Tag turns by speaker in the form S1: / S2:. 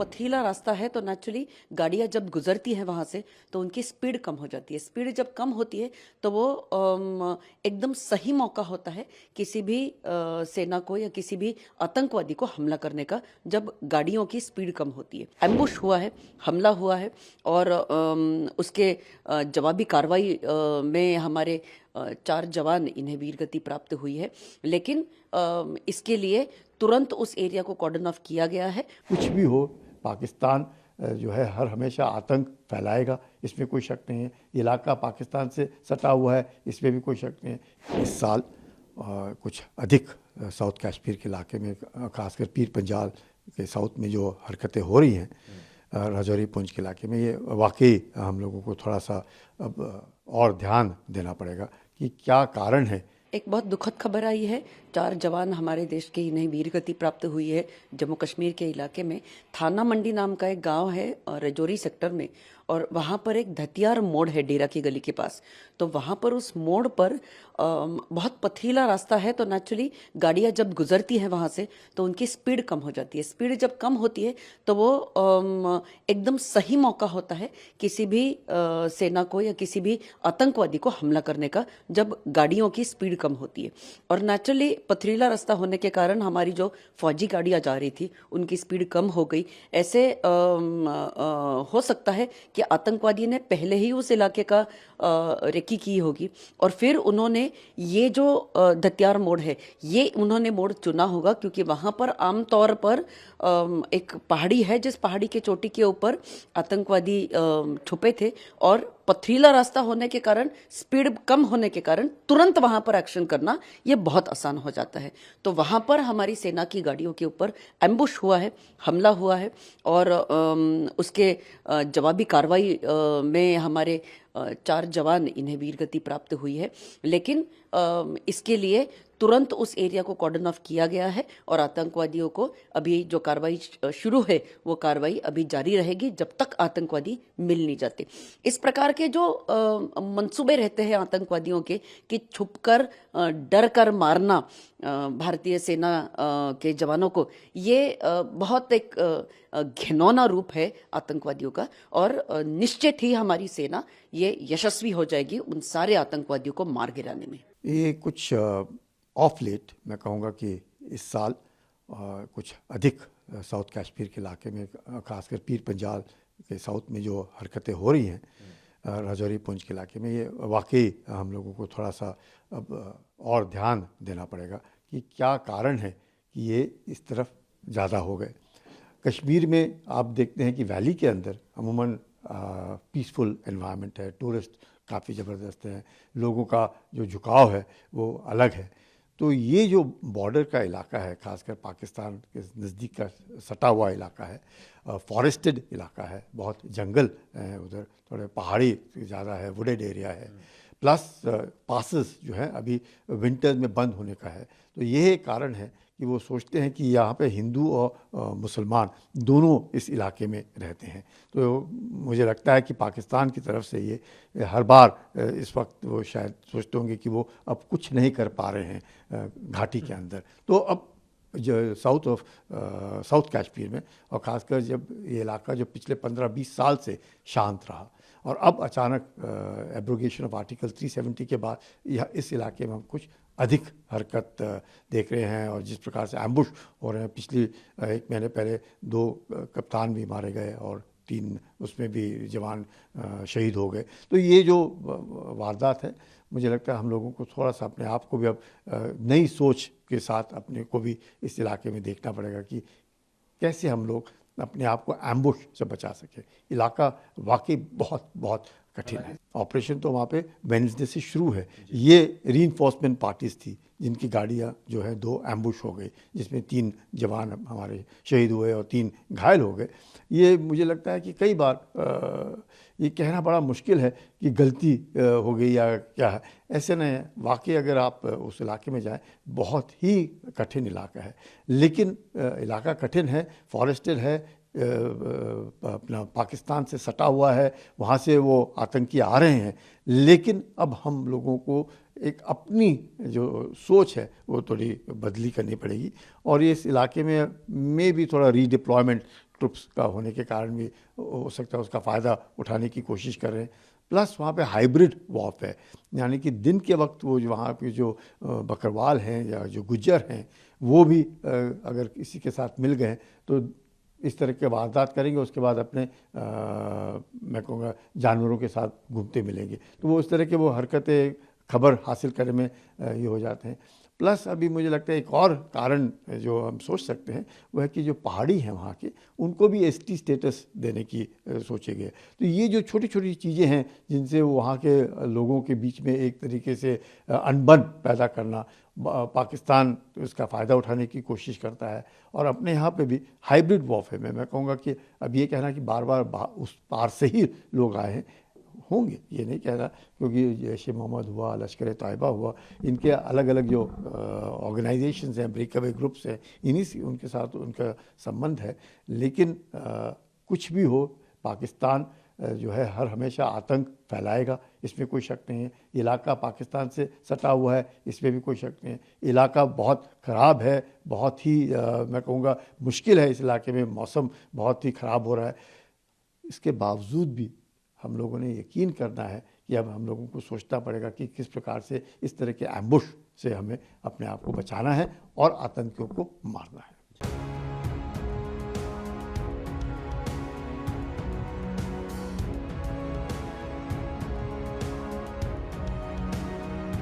S1: पथरीला रास्ता है तो नेचुरली गाड़ियाँ जब गुजरती हैं वहाँ से तो उनकी स्पीड कम हो जाती है। स्पीड जब कम होती है तो वो एकदम सही मौका होता है किसी भी सेना को या किसी भी आतंकवादी को हमला करने का, जब गाड़ियों की स्पीड कम होती है। एम्बुश हुआ है, हमला हुआ है और उसके जवाबी कार्रवाई में हमारे 4 जवान इन्हें वीरगति प्राप्त हुई है। लेकिन इसके लिए तुरंत उस एरिया को कॉर्डन ऑफ किया गया है।
S2: कुछ भी हो, पाकिस्तान जो है हर हमेशा आतंक फैलाएगा, इसमें कोई शक नहीं है। इलाका पाकिस्तान से सटा हुआ है, इसमें भी कोई शक नहीं है। इस साल कुछ अधिक साउथ कश्मीर के इलाके में, खासकर पीर पंजाल के साउथ में जो हरकतें हो रही हैं, राजौरी पुंछ के इलाके में, ये वाकई हम लोगों को थोड़ा सा अब और ध्यान देना पड़ेगा कि क्या कारण है।
S1: एक बहुत दुखद खबर आई है, 4 जवान हमारे देश के इन्हें वीरगति प्राप्त हुई है। जम्मू कश्मीर के इलाके में थाना मंडी नाम का एक गांव है राजौरी सेक्टर में, और वहाँ पर एक धतियार मोड़ है डेरा की गली के पास। तो वहाँ पर उस मोड़ पर बहुत पथरीला रास्ता है तो नेचुरली गाड़ियाँ जब गुजरती हैं वहाँ से तो उनकी स्पीड कम हो जाती है। स्पीड जब कम होती है तो वो एकदम सही मौका होता है किसी भी सेना को या किसी भी आतंकवादी को हमला करने का, जब गाड़ियों की स्पीड कम होती है। और नेचुरली पथरीला रास्ता होने के कारण हमारी जो फौजी गाड़ियाँ जा रही थी उनकी स्पीड कम हो गई। ऐसे हो सकता है कि आतंकवादी ने पहले ही उस इलाके का रेकी की होगी और फिर उन्होंने ये जो धतियार मोड़ है ये उन्होंने मोड़ चुना होगा, क्योंकि वहाँ पर आमतौर पर एक पहाड़ी है जिस पहाड़ी के चोटी के ऊपर आतंकवादी छुपे थे, और पथरीला रास्ता होने के कारण, स्पीड कम होने के कारण तुरंत वहाँ पर एक्शन करना ये बहुत आसान हो जाता है। तो वहाँ पर हमारी सेना की गाड़ियों के ऊपर एम्बुश हुआ है, हमला हुआ है और उसके जवाबी कार्रवाई में हमारे 4 जवान इन्हें वीरगति प्राप्त हुई है। लेकिन इसके लिए तुरंत उस एरिया को कॉर्डन ऑफ किया गया है और आतंकवादियों को अभी जो कार्रवाई शुरू है वो कार्रवाई अभी जारी रहेगी जब तक आतंकवादी मिल नहीं जाते। इस प्रकार के जो मंसूबे रहते हैं आतंकवादियों के कि छुपकर डर कर मारना भारतीय सेना के जवानों को, ये बहुत एक घिनौना रूप है आतंकवादियों का, और निश्चित ही हमारी सेना ये यशस्वी हो जाएगी उन सारे आतंकवादियों को मार गिराने में।
S2: ये कुछ ऑफ लेट मैं कहूँगा कि इस साल कुछ अधिक साउथ कश्मीर के इलाके में, खासकर पीर पंजाल के साउथ में जो हरकतें हो रही हैं, राजौरी पुंछ के इलाके में, ये वाकई हम लोगों को थोड़ा सा अब और ध्यान देना पड़ेगा कि क्या कारण है कि ये इस तरफ ज़्यादा हो गए। कश्मीर में आप देखते हैं कि वैली के अंदर अमूमन पीसफुल एनवायरनमेंट है, टूरिस्ट काफ़ी ज़बरदस्त हैं, लोगों का जो झुकाव है वो अलग है। तो ये जो बॉर्डर का इलाका है, खासकर पाकिस्तान के नज़दीक का सटा हुआ इलाका है, फॉरेस्टेड इलाका है, बहुत जंगल है उधर, थोड़े पहाड़ी ज़्यादा है, वुडेड एरिया है, प्लस पासेस जो है अभी विंटर में बंद होने का है। तो ये कारण है कि वो सोचते हैं कि यहाँ पे हिंदू और मुसलमान दोनों इस इलाके में रहते हैं। तो मुझे लगता है कि पाकिस्तान की तरफ से ये हर बार इस वक्त वो शायद सोचते होंगे कि वो अब कुछ नहीं कर पा रहे हैं घाटी के अंदर। तो अब जो साउथ कश्मीर में, और ख़ासकर जब ये इलाका जो पिछले 15-20 साल से शांत रहा और अब अचानक एब्रोगेशन ऑफ आर्टिकल 370 के बाद यह इस इलाके में हम कुछ अधिक हरकत देख रहे हैं, और जिस प्रकार से एम्बुश हो रहे हैं। पिछली 1 महीने पहले 2 कप्तान भी मारे गए और 3 उसमें भी जवान शहीद हो गए। तो ये जो वारदात है, मुझे लगता है हम लोगों को थोड़ा सा अपने आप को भी अब नई सोच के साथ अपने को भी इस इलाके में देखना पड़ेगा कि कैसे हम लोग अपने आप को एम्बुश से बचा सके। इलाका वाकई बहुत बहुत कठिन है। ऑपरेशन तो वहाँ पे वेडनेसडे से शुरू है। ये रीइंफोर्समेंट पार्टीज थी जिनकी गाड़ियाँ जो है 2 एम्बुश हो गई, जिसमें 3 जवान हमारे शहीद हुए और 3 घायल हो गए। ये मुझे लगता है कि कई बार ये कहना बड़ा मुश्किल है कि गलती हो गई या क्या है, ऐसे नहीं है। वाकई अगर आप उस इलाके में जाएं, बहुत ही कठिन इलाका है। लेकिन इलाका कठिन है, फॉरेस्टेड है, अपना पाकिस्तान से सटा हुआ है, वहाँ से वो आतंकी आ रहे हैं। लेकिन अब हम लोगों को एक अपनी जो सोच है वो थोड़ी बदली करनी पड़ेगी, और ये इस इलाके में भी थोड़ा रीडिप्लॉयमेंट ट्रुप्स का होने के कारण भी हो सकता है उसका फ़ायदा उठाने की कोशिश कर रहे हैं। प्लस वहाँ पे हाइब्रिड वॉर है, यानी कि दिन के वक्त वो जो वहाँ पे जो बकरवाल हैं या जो गुज्जर हैं वो भी अगर किसी के साथ मिल गए तो इस तरह के वारदात करेंगे, उसके बाद अपने मैं कहूँगा जानवरों के साथ घूमते मिलेंगे। तो वो इस तरह के वो हरकतें खबर हासिल करने में ये हो जाते हैं। प्लस अभी मुझे लगता है एक और कारण जो हम सोच सकते हैं वह है कि जो पहाड़ी हैं वहाँ के, उनको भी एसटी स्टेटस देने की सोचे गए। तो ये जो छोटी छोटी चीज़ें हैं जिनसे वो वहाँ के लोगों के बीच में एक तरीके से अनबन पैदा करना, पाकिस्तान इसका फ़ायदा उठाने की कोशिश करता है। और अपने यहाँ पे भी हाइब्रिड वॉरफेयर में मैं कहूँगा कि अब ये कहना कि बार बार उस पार से ही लोग आए हैं, होंगे ये नहीं कह रहा, क्योंकि जैश ए मोहम्मद हुआ, लश्कर तैयबा हुआ, इनके अलग अलग जो ऑर्गेनाइजेशंस हैं, ब्रेकअवे ग्रुप्स हैं, इन्हीं से उनके साथ उनका संबंध है। लेकिन कुछ भी हो, पाकिस्तान जो है हर हमेशा आतंक फैलाएगा, इसमें कोई शक नहीं है। इलाका पाकिस्तान से सटा हुआ है, इसमें भी कोई शक नहीं है। इलाका बहुत ख़राब है, बहुत ही मैं कहूँगा मुश्किल है इस इलाके में, मौसम बहुत ही ख़राब हो रहा है। इसके बावजूद भी हम लोगों ने यकीन करना है कि अब हम लोगों को सोचना पड़ेगा कि किस प्रकार से इस तरह के एम्बुश से हमें अपने आप को बचाना है और आतंकियों को मारना है।